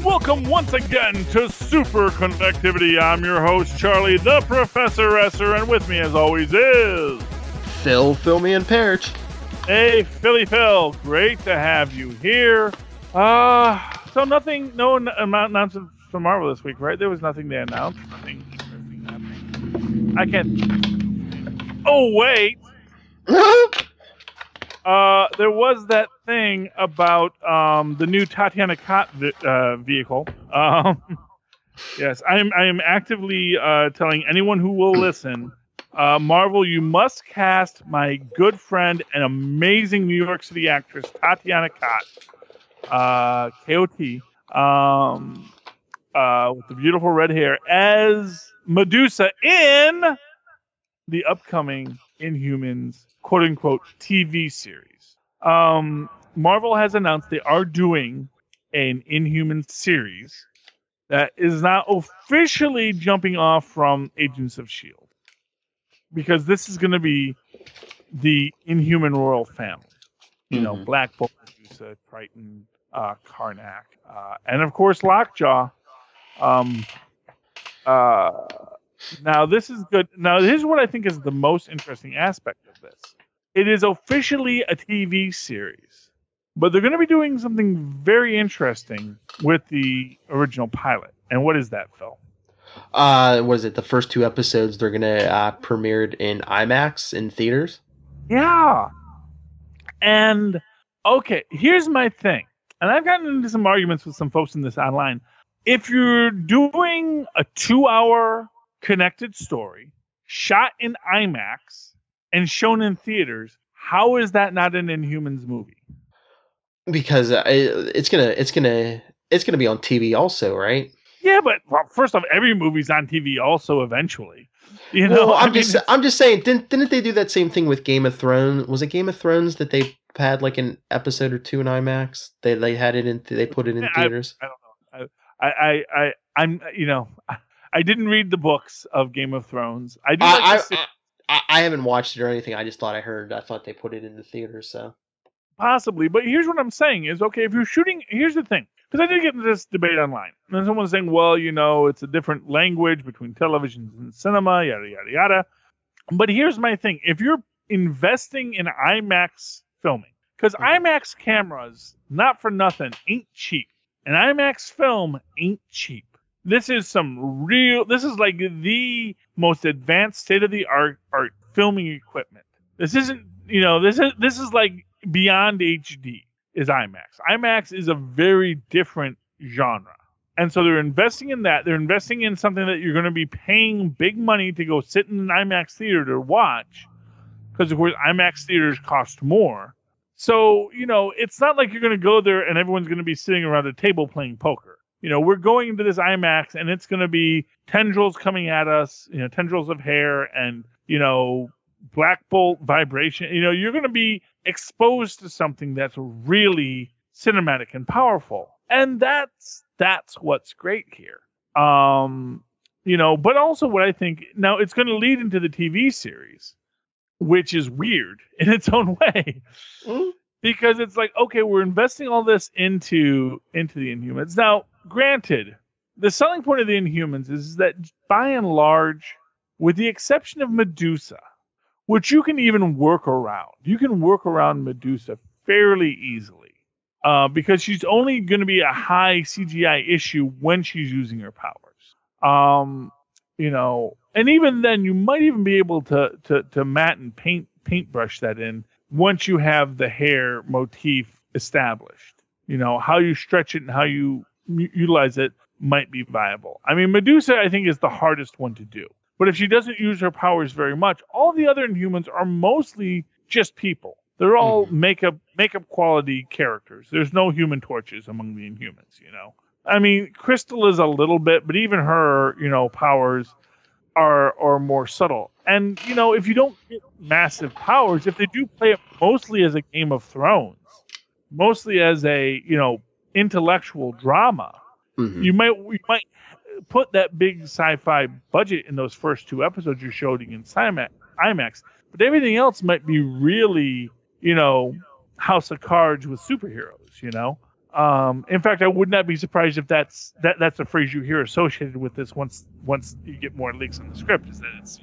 Welcome once again to Superconnectivity. I'm your host, Charlie, the Professor Esser, and with me, as always, is... Phil, me, and Perch. Hey, Philly Phil, great to have you here. So no announcements from Marvel this week, right? There was nothing they announced. Nothing interesting happening. I can't... Oh, wait! There was that thing about the new Tatyana vehicle. Yes, I am actively telling anyone who will listen, Marvel, you must cast my good friend and amazing New York City actress Tatyana K-O-T, with the beautiful red hair as Medusa in the upcoming Inhumans quote-unquote TV series. Marvel has announced they are doing an Inhumans series that is now officially jumping off from Agents of S.H.I.E.L.D. Because this is going to be the Inhuman royal family. You know, Black Bolt, Medusa, Triton, Karnak, and of course Lockjaw. Now, this is good. Now, here's what I think is the most interesting aspect of this. It is officially a TV series, but they're going to be doing something very interesting with the original pilot. And what is that, Phil? Was it the first two episodes they're going to premiered in IMAX in theaters? Yeah. And, okay, here's my thing. And I've gotten into some arguments with some folks in this online. If you're doing a 2-hour connected story shot in IMAX and shown in theaters, how is that not an Inhumans movie? Because it's gonna be on TV also, right? Yeah, but first off, every movie's on TV also eventually. You know, well, I'm just saying. Didn't they do that same thing with Game of Thrones? Was it Game of Thrones that they had like an episode or two in IMAX? They had it in. They put it in theaters. I don't know. I'm I didn't read the books of Game of Thrones. I haven't watched it or anything. I just thought I thought they put it in the theaters. So possibly, but here's what I'm saying is, okay, if you're shooting, here's the thing, because I did get into this debate online, and someone's saying, well, you know, it's a different language between television and cinema, yada yada yada. But here's my thing: if you're investing in IMAX filming, because IMAX cameras, not for nothing, ain't cheap. An IMAX film ain't cheap. This is like the most advanced state-of-the-art filming equipment. This isn't, this is like beyond HD is IMAX. IMAX is a very different genre. And so they're investing in that. They're investing in something that you're going to be paying big money to go sit in an IMAX theater to watch. Because, of course, IMAX theaters cost more. So, it's not like you're going to go there and everyone's going to be sitting around a table playing poker. We're going into this IMAX and it's going to be tendrils coming at us, tendrils of hair and, Black Bolt vibration. You're going to be exposed to something that's really cinematic and powerful. And that's what's great here. But also what I think, now it's going to lead into the TV series, which is weird in its own way. Because it's like, okay, we're investing all this into the Inhumans. Now, granted, the selling point of the Inhumans is that by and large, with the exception of Medusa, which you can even work around. You can work around Medusa fairly easily. Because she's only going to be a high CGI issue when she's using her powers. And even then, you might even be able to matte and paintbrush that in once you have the hair motif established. How you stretch it and how you utilize it might be viable. I mean, Medusa, I think, is the hardest one to do. But if she doesn't use her powers very much, all the other Inhumans are mostly just people. They're all makeup quality characters. There's no Human Torches among the Inhumans, I mean, Crystal is a little bit, but even her, powers are more subtle. And, if you don't get massive powers, if they do play it mostly as a Game of Thrones, mostly as a, intellectual drama, you might put that big sci-fi budget in those first two episodes you're showing in IMAX, but everything else might be really, House of Cards with superheroes, In fact, I would not be surprised if that's a phrase you hear associated with this once you get more leaks on the script, is that it's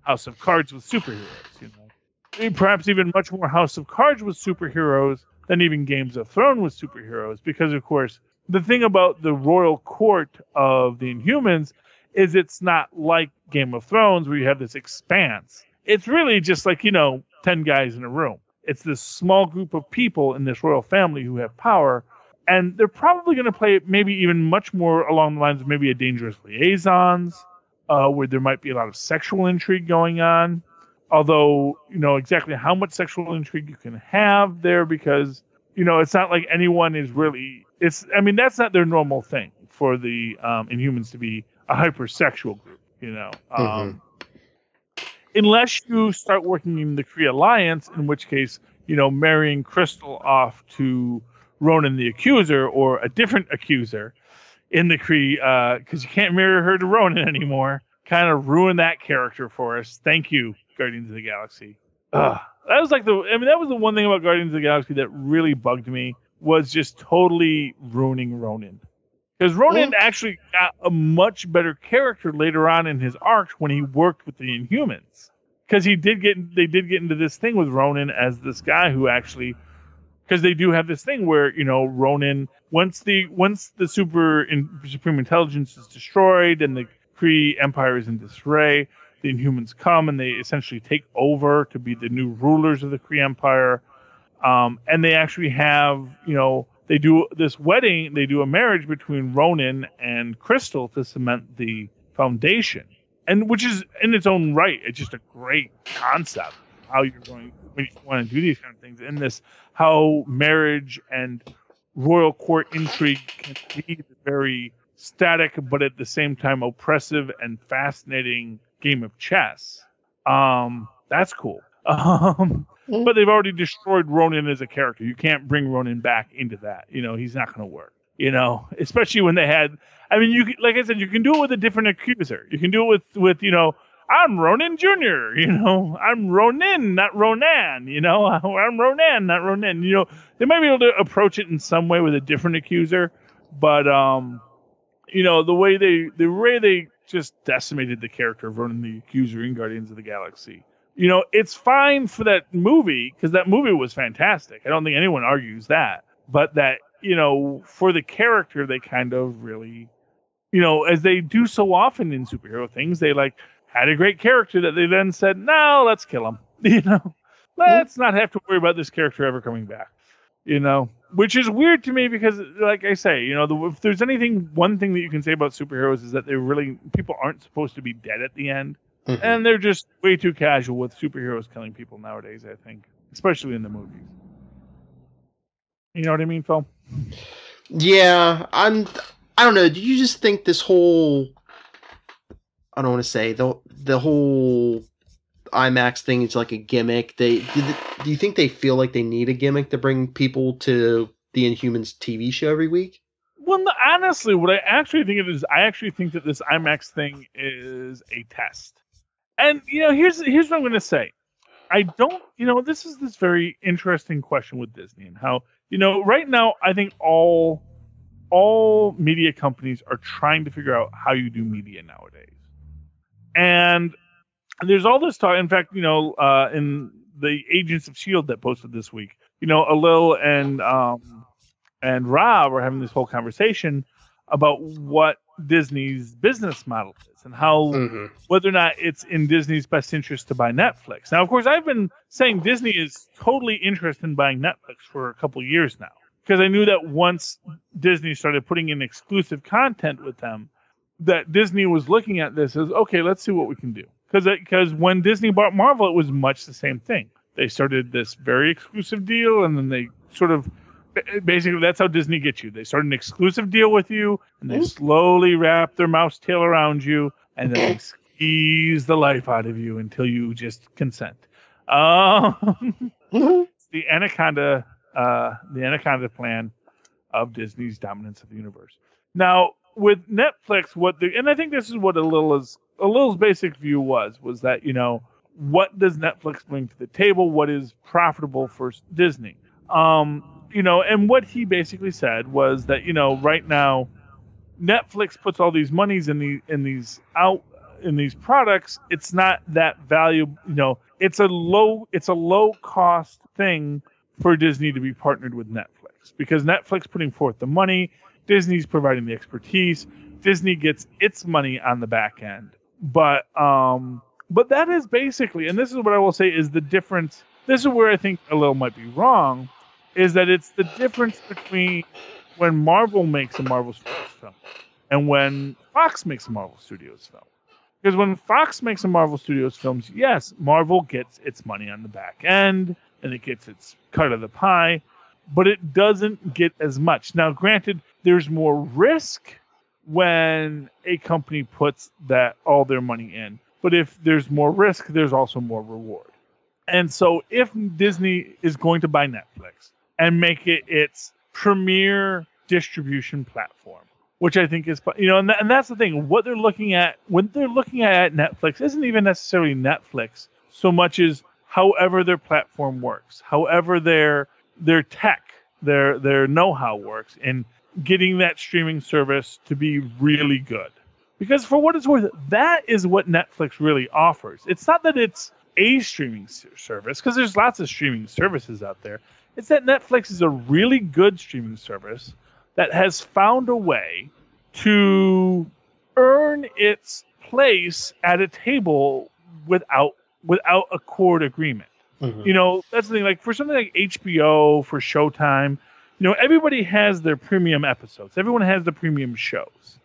House of Cards with superheroes. Perhaps even much more House of Cards with superheroes than even Games of Thrones with superheroes, because of course the thing about the royal court of the Inhumans is it's not like Game of Thrones where you have this expanse. It's really just like 10 guys in a room. It's this small group of people in this royal family who have power. And they're probably going to play maybe even much more along the lines of maybe a Dangerous Liaisons, where there might be a lot of sexual intrigue going on. Although, exactly how much sexual intrigue you can have there, because, it's not like anyone is really... that's not their normal thing for the Inhumans to be a hypersexual group, Unless you start working in the Kree Alliance, in which case, marrying Crystal off to Ronan the Accuser, or a different accuser in the Kree, because you can't marry her to Ronan anymore, kind of ruined that character for us. Thank you, Guardians of the Galaxy. That was that was the one thing about Guardians of the Galaxy that really bugged me, was just totally ruining Ronan. Because Ronan actually got a much better character later on in his arc when he worked with the Inhumans. Because they did get into this thing with Ronan as this guy who actually, because they do have this thing where, Ronan, once the supreme intelligence is destroyed and the Kree Empire is in disarray, the Inhumans come and they essentially take over to be the new rulers of the Kree Empire. And they actually have, they do this wedding, they do a marriage between Ronan and Crystal to cement the foundation. And which is, in its own right, it's just a great concept, how you're going, when you want to do these kind of things. And this, how marriage and royal court intrigue can be very static, but at the same time oppressive and fascinating game of chess. That's cool. But they've already destroyed Ronan as a character. You can't bring Ronan back into that. He's not going to work. Especially when they had. You can, like I said, you can do it with a different accuser. You can do it with I'm Ronan Jr. I'm Ronin, not Ronan. I'm Ronan, not Ronan. They might be able to approach it in some way with a different accuser, but the way they just decimated the character of Ronan the Accuser in Guardians of the Galaxy. It's fine for that movie, because that movie was fantastic. I don't think anyone argues that. But that, for the character, they kind of really, as they do so often in superhero things, they had a great character that they then said, no, let's kill him. Let's not have to worry about this character ever coming back. Which is weird to me because, like I say, if there's one thing that you can say about superheroes is that people aren't supposed to be dead at the end. Mm-hmm. And they're just way too casual with superheroes killing people nowadays, I think. Especially in the movies. You know what I mean, Phil? Yeah, I don't know. Do you just think this whole... I don't want to say... The whole IMAX thing is like a gimmick? Do you think they feel like they need a gimmick to bring people to the Inhumans TV show every week? Well, no, honestly, what I actually think it is, I actually think that this IMAX thing is a test. And, here's what I'm going to say. I don't, this is this very interesting question with Disney and how, right now, I think all media companies are trying to figure out how you do media nowadays. And there's all this talk. In fact, in the Agents of S.H.I.E.L.D. that posted this week, Alil and Rob are having this whole conversation about what Disney's business model is and how whether or not it's in Disney's best interest to buy Netflix. Now, of course, I've been saying Disney is totally interested in buying Netflix for a couple of years now, because I knew that once Disney started putting in exclusive content with them, that Disney was looking at this as, okay, let's see what we can do. Because when Disney bought Marvel, it was much the same thing. They started this very exclusive deal, and then they sort of, basically, that's how Disney gets you. They start an exclusive deal with you, and they slowly wrap their mouse tail around you, and then they squeeze the life out of you until you just consent. It's the Anaconda plan of Disney's dominance of the universe. Now, with Netflix, and I think this is what Alil's basic view was that, what does Netflix bring to the table? What is profitable for Disney? and what he basically said was that, right now Netflix puts all these monies in these products. It's not that valuable. It's a low cost thing for Disney to be partnered with Netflix, because Netflix putting forth the money, Disney's providing the expertise, Disney gets its money on the back end. But that is basically, and this is what I will say is the difference. This is where I think a little might be wrong, is that it's the difference between when Marvel makes a Marvel Studios film and when Fox makes a Marvel Studios film. Because when Fox makes a Marvel Studios films, yes, Marvel gets its money on the back end and it gets its cut of the pie, but it doesn't get as much. Now, granted, there's more risk when a company puts all their money in. But if there's more risk, there's also more reward. And so if Disney is going to buy Netflix and make it its premier distribution platform, which I think is, and that's the thing. What they're looking at when they're looking at Netflix isn't even necessarily Netflix so much as however their platform works, however their tech, their know-how works, and getting that streaming service to be really good. Because for what it's worth, that is what Netflix really offers. It's not that it's a streaming service, because there's lots of streaming services out there. It's that Netflix is a really good streaming service that has found a way to earn its place at a table without a court agreement. Mm-hmm. That's the thing. Like for something like HBO, for Showtime, everybody has their premium episodes. Everyone has the premium shows.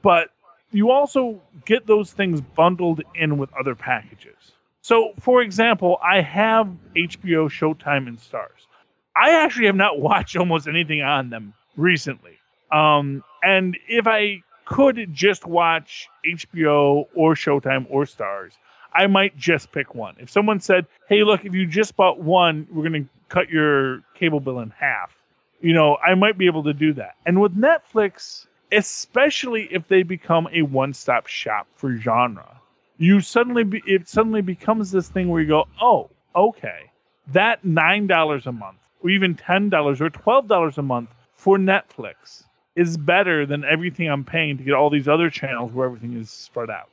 But you also get those things bundled in with other packages. So, for example, I have HBO, Showtime, and Stars. I actually have not watched almost anything on them recently. And if I could just watch HBO or Showtime or Stars, I might just pick one. If someone said, hey, look, if you just bought one, we're going to cut your cable bill in half, I might be able to do that. And with Netflix, especially if they become a one-stop shop for genre, it suddenly becomes this thing where you go, oh, okay, that $9 a month, or even $10 or $12 a month for Netflix is better than everything I'm paying to get all these other channels where everything is spread out.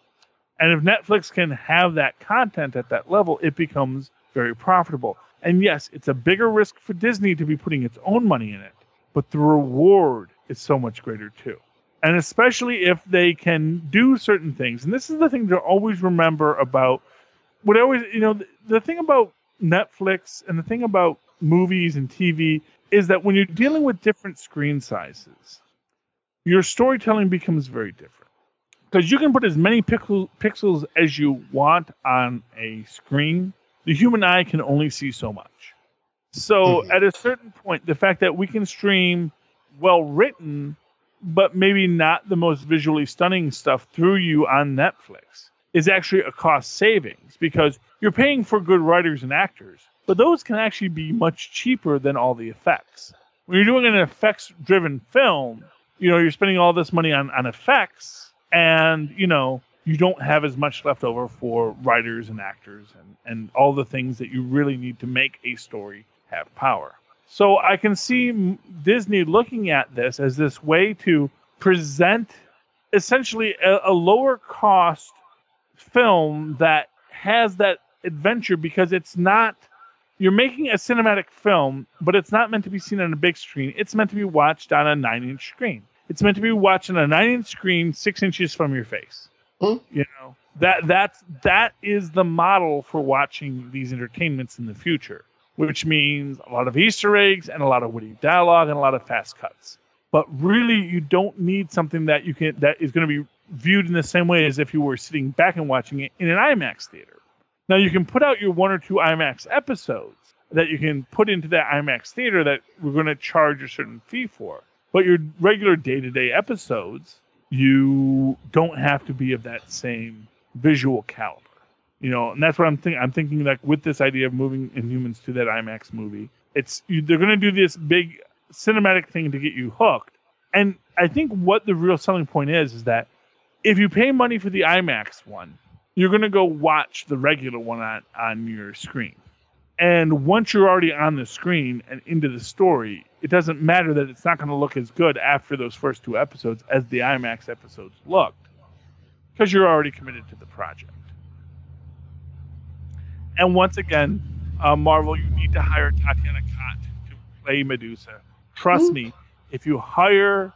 And if Netflix can have that content at that level, it becomes very profitable. And yes, it's a bigger risk for Disney to be putting its own money in it, but the reward is so much greater too. And especially if they can do certain things. And this is the thing to always remember about the thing about Netflix and the thing about movies and TV is that when you're dealing with different screen sizes, your storytelling becomes very different. Because you can put as many pixels as you want on a screen, the human eye can only see so much. So at a certain point, the fact that we can stream well-written, but maybe not the most visually stunning stuff through you on Netflix is actually a cost savings, because you're paying for good writers and actors, but those can actually be much cheaper than all the effects. When you're doing an effects-driven film, you're spending all this money on effects, and, you don't have as much left over for writers and actors and all the things that you really need to make a story have power. So I can see Disney looking at this as this way to present essentially a lower cost film that has that adventure, because it's not, you're making a cinematic film, but it's not meant to be seen on a big screen. It's meant to be watched on a 9-inch screen. It's meant to be watched on a 9-inch screen 6 inches from your face. That is the model for watching these entertainments in the future, which means a lot of Easter eggs and a lot of witty dialogue and a lot of fast cuts. But really, you don't need something that is going to be viewed in the same way as if you were sitting back and watching it in an IMAX theater. Now, you can put out your 1 or 2 IMAX episodes that you can put into that IMAX theater that we're going to charge a certain fee for. But your regular day-to-day episodes, you don't have to be of that same visual caliber. And that's what I'm thinking. I'm thinking like with this idea of moving Inhumans to that IMAX movie, they're going to do this big cinematic thing to get you hooked. And I think what the real selling point is that if you pay money for the IMAX one, you're going to go watch the regular one on your screen. And once you're already on the screen and into the story, it doesn't matter that it's not going to look as good after those first 2 episodes as the IMAX episodes looked, because you're already committed to the project. And once again, Marvel, you need to hire Tatyana Kot to play Medusa. Trust me, if you hire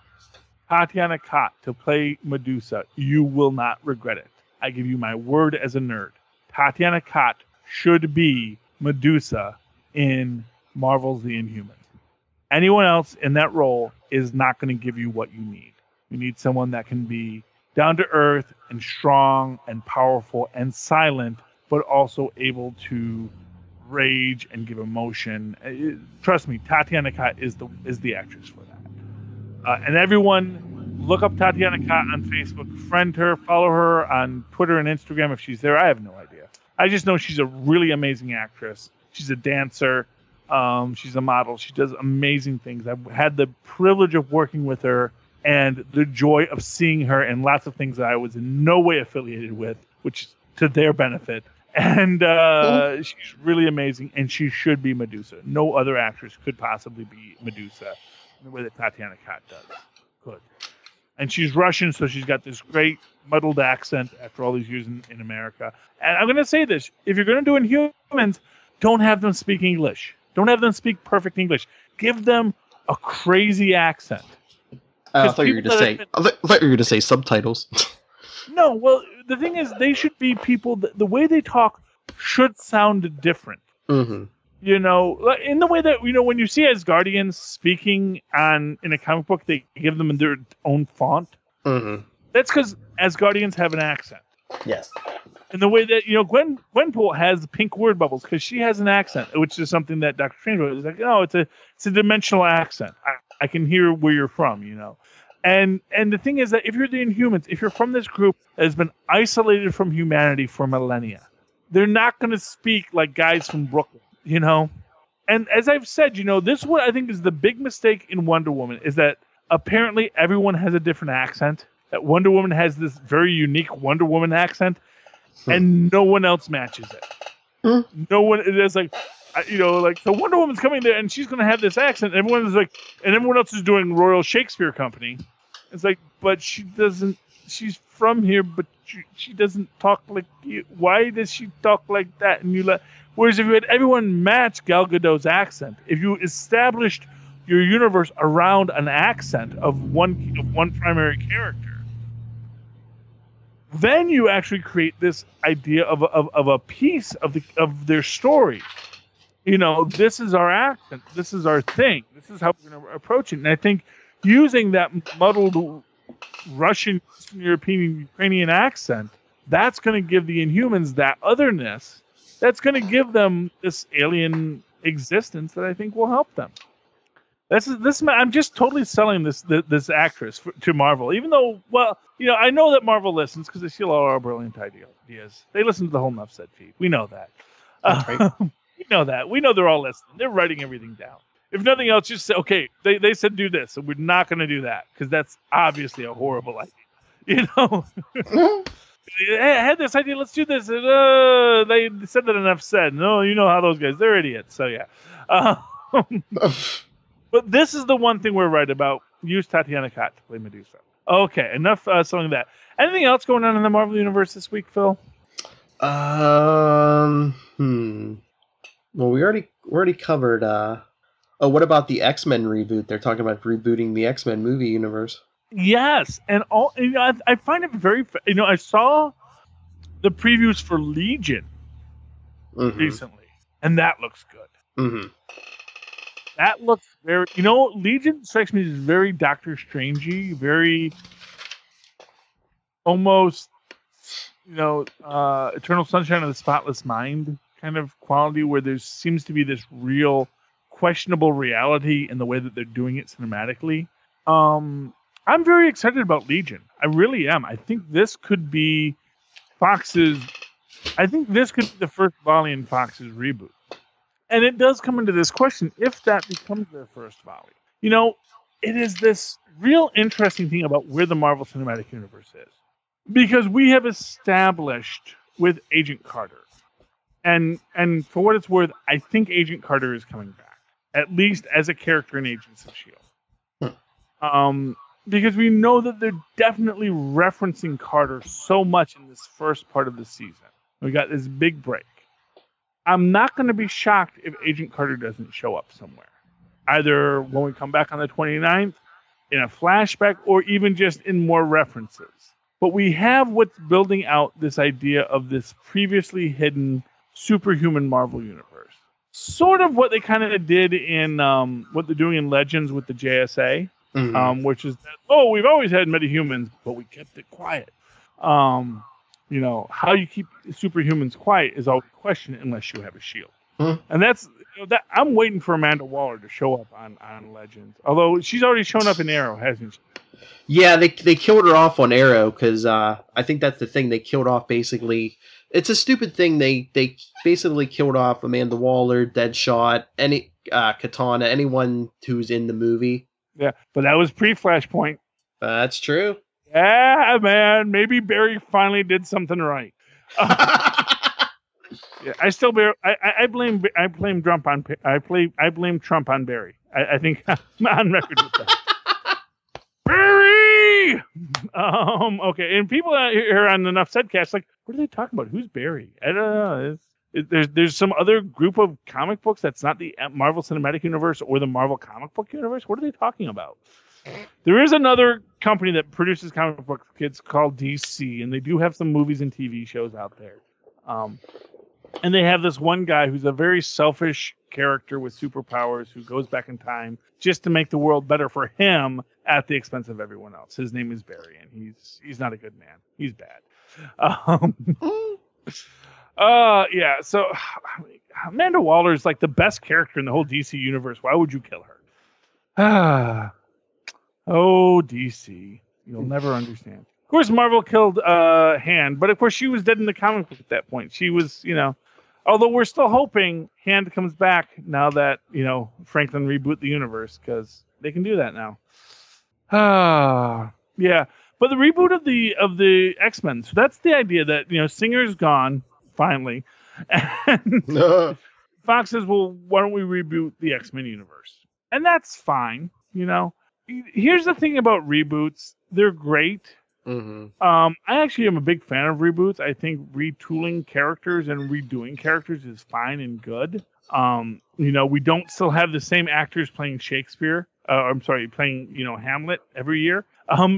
Tatyana Kot to play Medusa, you will not regret it. I give you my word as a nerd. Tatyana Kot should be Medusa in Marvel's The Inhumans. Anyone else in that role is not going to give you what you need. You need someone that can be down to earth and strong and powerful and silent, but also able to rage and give emotion. Trust me, Tatyana Kot is the actress for that. And everyone, look up Tatyana Kot on Facebook, friend her, follow her on Twitter and Instagram if she's there. I have no idea. I just know she's a really amazing actress. She's a dancer. She's a model. She does amazing things. I've had the privilege of working with her and the joy of seeing her in lots of things that I was in no way affiliated with, which is to their benefit. And she's really amazing, and she should be Medusa. No other actress could possibly be Medusa the way that Tatyana Kot does. Could. And she's Russian, so she's got this great muddled accent after all these years in America. And I'm going to say this. If you're going to do Inhumans, don't have them speak English. Don't have them speak perfect English. Give them a crazy accent. I thought you were going to say subtitles. No, well, the thing is, they should be people the way they talk should sound different. Mm-hmm. You know, in the way that, you know, when you see Asgardians speaking in a comic book, they give them their own font. Mm-hmm. That's because Asgardians have an accent. Yes. In the way that, you know, Gwenpool has pink word bubbles because she has an accent, which is something that Doctor Strange was like, oh, it's a dimensional accent. I can hear where you're from, you know. And the thing is that if you're the Inhumans, if you're from this group that has been isolated from humanity for millennia, they're not going to speak like guys from Brooklyn, you know? And as I've said, you know, this is what I think is the big mistake in Wonder Woman is that apparently everyone has a different accent. That Wonder Woman has this very unique Wonder Woman accent, and no one else matches it. No one, it's like, you know, like, so Wonder Woman's coming there and she's going to have this accent. And everyone's like, and everyone else is doing Royal Shakespeare Company. It's like, but she doesn't, she's from here, but she doesn't talk like you. Why does she talk like that? And whereas if you had everyone match Gal Gadot's accent, if you established your universe around an accent of one primary character, then you actually create this idea of a piece of their story. You know, this is our accent. This is our thing. This is how we're going to approach it. And I think using that muddled Russian, Eastern European, Ukrainian accent, that's going to give the Inhumans that otherness. That's going to give them this alien existence that I think will help them. This. I'm just totally selling this actress to Marvel, even though, well, you know, I know that Marvel listens because they steal all our brilliant ideas. They listen to the whole Nuff Said feed. We know that. That's right. We know that. We know they're all listening. They're writing everything down. If nothing else, just say, okay, they said do this, so we're not going to do that because that's obviously a horrible idea. You know, I had this idea. Let's do this. And, they said that enough said. No, you know how those guys, they're idiots. So yeah. But this is the one thing we're right about. Use Tatyana Kot to play Medusa. Okay, enough selling that. Anything else going on in the Marvel Universe this week, Phil? Well, we already covered. What about the X-Men reboot? They're talking about rebooting the X-Men movie universe. Yes, and all. You know, I find it very. You know, I saw the previews for Legion recently, and that looks good. Mm-hmm. That looks very. You know, Legion strikes me as very Doctor Strangey, very almost. You know, Eternal Sunshine of the Spotless Mind kind of quality, where there seems to be this real questionable reality in the way that they're doing it cinematically. I'm very excited about Legion. I really am. I think this could be Fox's. I think this could be the first volley in Fox's reboot. And it does come into this question, if that becomes their first volley. You know, it is this real interesting thing about where the Marvel Cinematic Universe is. Because we have established with Agent Carter And for what it's worth, I think Agent Carter is coming back, at least as a character in Agents of Shield. Because we know that they're definitely referencing Carter so much in this first part of the season. We got this big break. I'm not going to be shocked if Agent Carter doesn't show up somewhere, either when we come back on the 29th, in a flashback, or even just in more references. But we have what's building out this idea of this previously hidden superhuman Marvel universe. Sort of what they kind of did in what they're doing in Legends with the JSA, which is that, we've always had metahumans, but we kept it quiet. How you keep superhumans quiet is always a question unless you have a shield. And that's that. I'm waiting for Amanda Waller to show up on Legends. Although she's already shown up in Arrow, hasn't she? Yeah, they killed her off on Arrow because I think that's the thing. They killed off basically. It's a stupid thing. They basically killed off Amanda Waller, Deadshot, Katana, anyone who's in the movie. Yeah, but that was pre-Flashpoint. That's true. Yeah, man. Maybe Barry finally did something right. Yeah, I blame Trump on Barry. I think I'm on record with that. Barry. Okay, and people out here on the Enough Saidcast, like, what are they talking about? Who's Barry? I don't know. There's some other group of comic books that's not the Marvel Cinematic Universe or the Marvel Comic Book Universe. What are they talking about? There is another company that produces comic book kids called DC, and they do have some movies and TV shows out there. And they have this one guy who's a very selfish character with superpowers who goes back in time just to make the world better for him at the expense of everyone else. His name is Barry, and he's not a good man. He's bad. Yeah. So Amanda Waller is like the best character in the whole DC universe. Why would you kill her? Oh, DC. You'll never understand. Of course, Marvel killed Hand, but of course she was dead in the comic book at that point. She was, although we're still hoping Hand comes back now that, Franklin reboot the universe, because they can do that now. Yeah. But the reboot of the X-Men, so that's the idea that, Singer's gone, finally. And Fox says, well, why don't we reboot the X-Men universe? And that's fine, Here's the thing about reboots. They're great. I actually am a big fan of reboots. I think retooling characters and redoing characters is fine and good. We don't still have the same actors playing Shakespeare. Playing, Hamlet every year.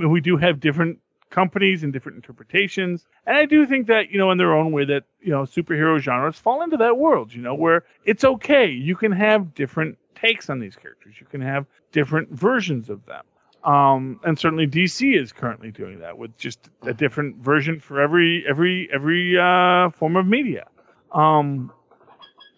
We do have different companies and different interpretations. And I do think that, in their own way that, superhero genres fall into that world, where it's okay. You can have different takes on these characters. You can have different versions of them. And certainly DC is currently doing that with just a different version for every form of media.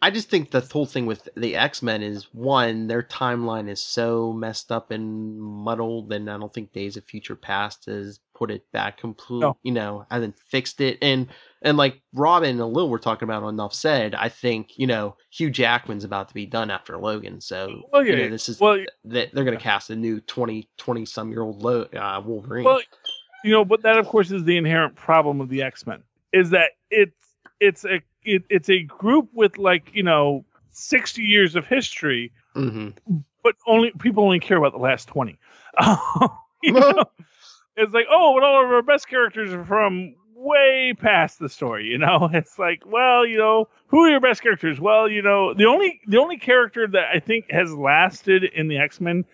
I just think the whole thing with the X-Men is, one, their timeline is so messed up and muddled, and I don't think Days of Future Past has put it back completely, and then fixed it. And like Robin and Lil were talking about on Enough Said, I think, Hugh Jackman's about to be done after Logan. So, this is, they're going to cast a new 20-some-year-old Wolverine. Well, but that, of course, is the inherent problem of the X-Men, is that it's a group with 60 years of history, but people only care about the last 20. It's like, but all of our best characters are from way past the story. It's like, well, who are your best characters? Well, the only character that I think has lasted in the X-Men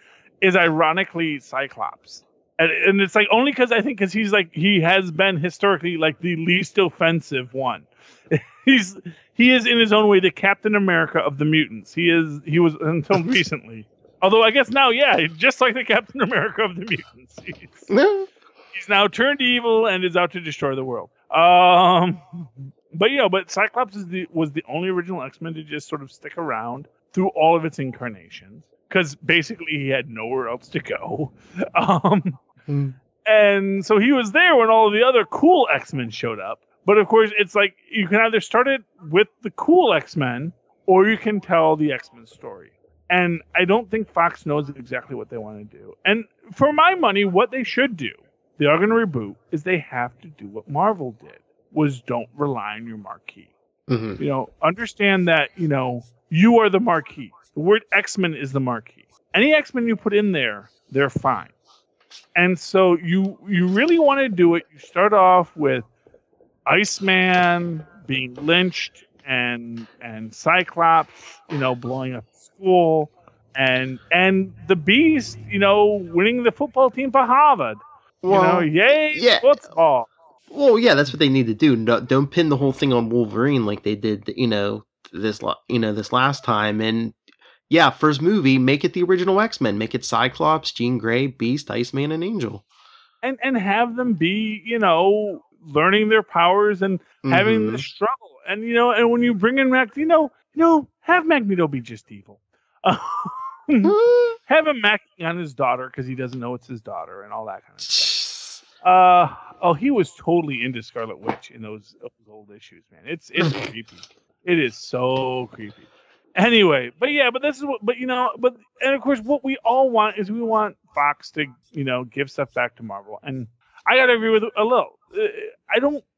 is ironically Cyclops. And it's like only because he has been historically the least offensive one. He is in his own way the Captain America of the mutants. He was until recently. Although I guess now, just like the Captain America of the mutants. He's now turned evil and is out to destroy the world. But Cyclops was the only original X-Men to just sort of stick around through all of its incarnations, because basically he had nowhere else to go. And so he was there when all of the other cool X-Men showed up. But of course, it's like you can either start it with the cool X-Men, or you can tell the X-Men story. And I don't think Fox knows exactly what they want to do. And for my money, what they should do, they are going to reboot, is they have to do what Marvel did, was don't rely on your marquee. Mm-hmm. You know, understand that, you know, you are the marquee. The word X-Men is the marquee. Any X-Men you put in there, they're fine. And so you really want to do it. You start off with Iceman being lynched and Cyclops, you know, blowing up the school, and the Beast, you know, winning the football team for Harvard. You know, Well, yay yeah. football. Well, yeah, that's what they need to do. Don't pin the whole thing on Wolverine like they did, this last time. And yeah, first movie, make it the original X-Men. Make it Cyclops, Jean Grey, Beast, Iceman, and Angel. And have them be, you know, learning their powers and having the struggle. And you know, and when you bring in Magneto, have Magneto be just evil. Have him macking on his daughter because he doesn't know it's his daughter and all that kind of stuff. He was totally into Scarlet Witch in those old issues, man. It's creepy. It is so creepy. Anyway, but this is what, and of course, what we all want is we want Fox to, you know, give stuff back to Marvel. And I gotta agree with a little.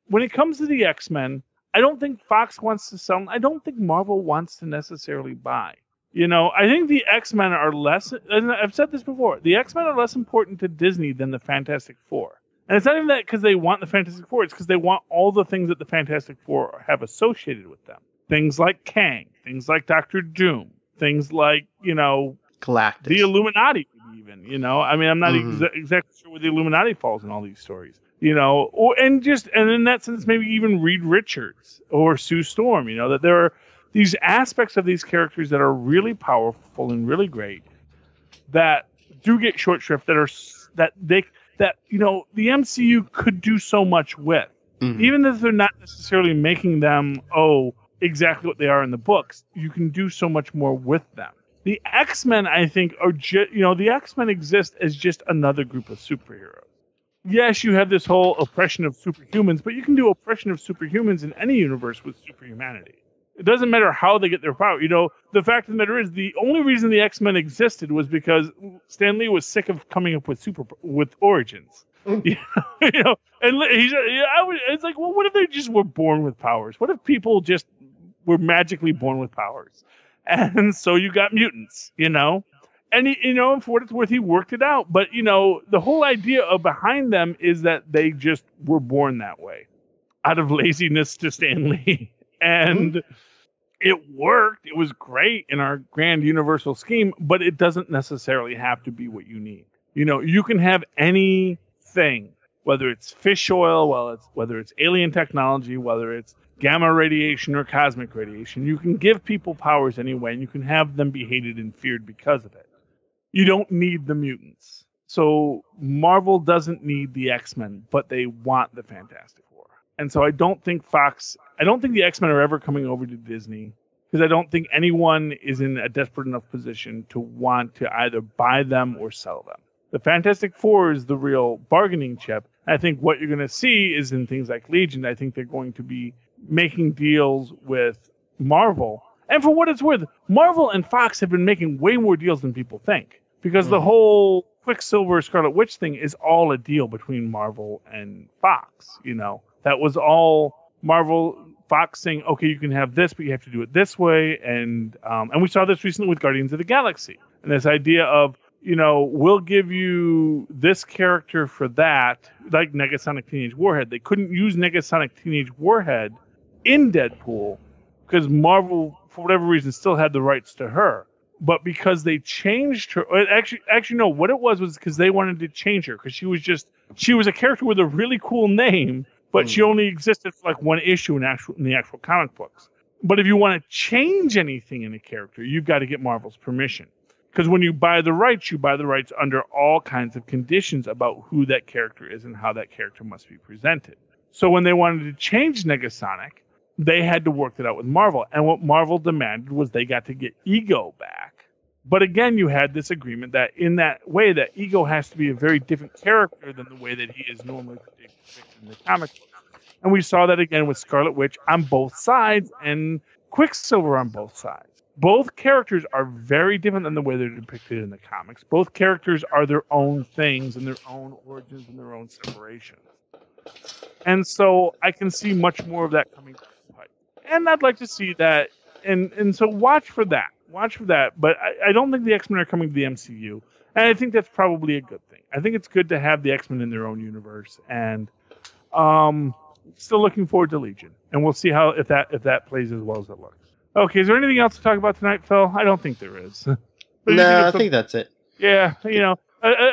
When it comes to the X-Men, I don't think Fox wants to sell them. I don't think Marvel wants to necessarily buy. You know, I think the X-Men are less, and I've said this before, the X-Men are less important to Disney than the Fantastic Four. And it's not even that because they want the Fantastic Four, it's because they want all the things that the Fantastic Four have associated with them. Things like Kang, things like Doctor Doom, things like, you know, Galactus. The Illuminati, even, you know. I mean, I'm not exactly sure where the Illuminati falls in all these stories, you know. And in that sense, maybe even Reed Richards or Sue Storm, you know, that there are these aspects of these characters that are really powerful and really great that do get short shrift, that you know, the MCU could do so much with, even if they're not necessarily making them exactly what they are in the books. You can do so much more with them. The X-Men, I think, are the X-Men exist as just another group of superheroes. Yes, you have this whole oppression of superhumans, but you can do oppression of superhumans in any universe with superhumanity. It doesn't matter how they get their power. You know, the fact of the matter is, the only reason the X-Men existed was because Stan Lee was sick of coming up with origins. You know, and it's like, well, what if they just were born with powers? What if people just were magically born with powers? And so you got mutants, you know? And, for what it's worth, he worked it out. But, you know, the whole idea behind them is that they just were born that way out of laziness to Stan Lee. And it worked. It was great in our grand universal scheme, but it doesn't necessarily have to be what you need. You know, you can have anything, whether it's fish oil, whether it's alien technology, whether it's gamma radiation or cosmic radiation. You can give people powers anyway, and you can have them be hated and feared because of it. You don't need the mutants. So Marvel doesn't need the X-Men, but they want the Fantastic Four. And so I don't think the X-Men are ever coming over to Disney, because I don't think anyone is in a desperate enough position to want to either buy them or sell them. The Fantastic Four is the real bargaining chip. I think what you're going to see is in things like Legion, I think they're going to be making deals with Marvel. And for what it's worth, Marvel and Fox have been making way more deals than people think. Because the whole Quicksilver Scarlet Witch thing is all a deal between Marvel and Fox, you know. That was all Marvel, Fox saying, okay, you can have this, but you have to do it this way. And we saw this recently with Guardians of the Galaxy. And this idea of, you know, we'll give you this character for that, like Negasonic Teenage Warhead. They couldn't use Negasonic Teenage Warhead in Deadpool because Marvel, for whatever reason, still had the rights to her. But because they changed her, actually, no, what it was because they wanted to change her because she was a character with a really cool name, but she only existed for like one issue in the actual comic books. But if you want to change anything in a character, you've got to get Marvel's permission. Because when you buy the rights under all kinds of conditions about who that character is and how that character must be presented. So when they wanted to change Negasonic, they had to work it out with Marvel. And what Marvel demanded was they got to get Ego back. But again, you had this agreement that in that way, that Ego has to be a very different character than the way that he is normally depicted in the comic books. And we saw that again with Scarlet Witch on both sides and Quicksilver on both sides. Both characters are very different than the way they're depicted in the comics. Both characters are their own things and their own origins and their own separations. And so I can see much more of that coming down the pipe. and I'd like to see that. And so watch for that. Watch for that. But I don't think the X-Men are coming to the MCU, and I think that's probably a good thing. I think it's good to have the X-Men in their own universe, and still looking forward to Legion, and we'll see how if that plays as well as it looks. Okay, is there anything else to talk about tonight, Phil? I don't think there is. No, I think that's it. Yeah,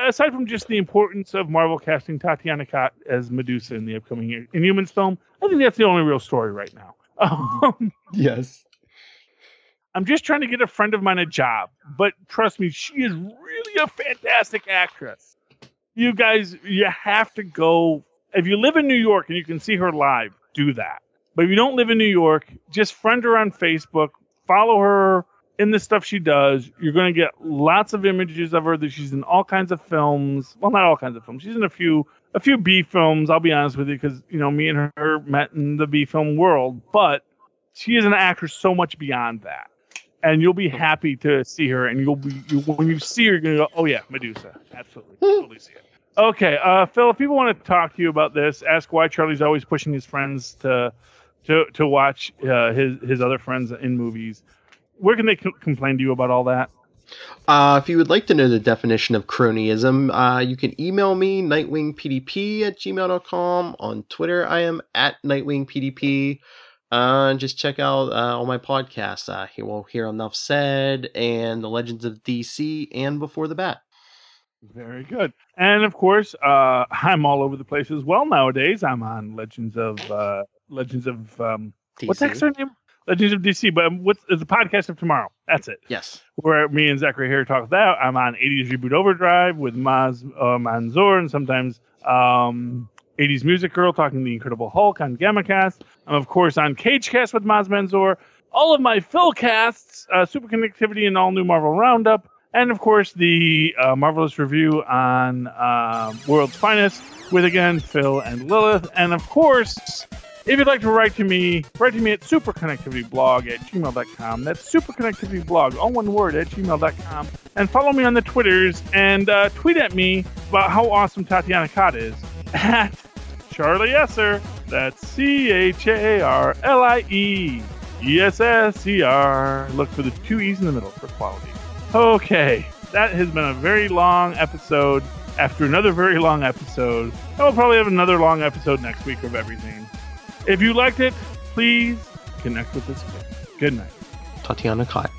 aside from just the importance of Marvel casting Tatyana Kot as Medusa in the upcoming Inhumans film, I think that's the only real story right now. Yes. I'm just trying to get a friend of mine a job, but trust me, she is really a fantastic actress. You guys, you have to go. If you live in New York and you can see her live, do that. But if you don't live in New York, just friend her on Facebook, follow her in the stuff she does. You're going to get lots of images of her that she's in all kinds of films. Well, not all kinds of films. She's in a few B films, I'll be honest with you, because, me and her met in the B film world. But she is an actress so much beyond that. And you'll be happy to see her, and when you see her, you're going to go, oh yeah, Medusa. Absolutely. Totally see it. Okay, Phil, if people want to talk to you about this, ask why Charlie's always pushing his friends to watch his other friends in movies. Where can they complain to you about all that? If you would like to know the definition of cronyism, you can email me, nightwingpdp@gmail.com. On Twitter, I am @nightwingpdp. Just check out all my podcasts. We'll hear Enough Said and The Legends of DC and Before the Bat. Very good. And of course, I'm all over the place as well nowadays. I'm on Legends of DC. What's that her name? Legends of DC. But what's the podcast of tomorrow? That's it. Yes. Where me and Zachary here talk that. I'm on 80s Reboot Overdrive with Maz Manzoor, and sometimes 80s Music Girl talking The Incredible Hulk on GammaCast. I'm of course on CageCast with Maz Manzoor. All of my Philcasts, Superconnectivity and All New Marvel Roundup. And, of course, the Marvelous Review on World's Finest with, again, Phil and Lilith. And, of course, if you'd like to write to me at superconnectivityblog@gmail.com. That's superconnectivityblog, all one word, @gmail.com. And follow me on the Twitters and tweet at me about how awesome Tatyana Kot is at Charlie Esser. That's CharlieEssesser. Look for the 2 E's in the middle for quality. Okay, that has been a very long episode after another very long episode. And we'll probably have another long episode next week of everything. If you liked it, please connect with us again. Good night. Tatyana Kot.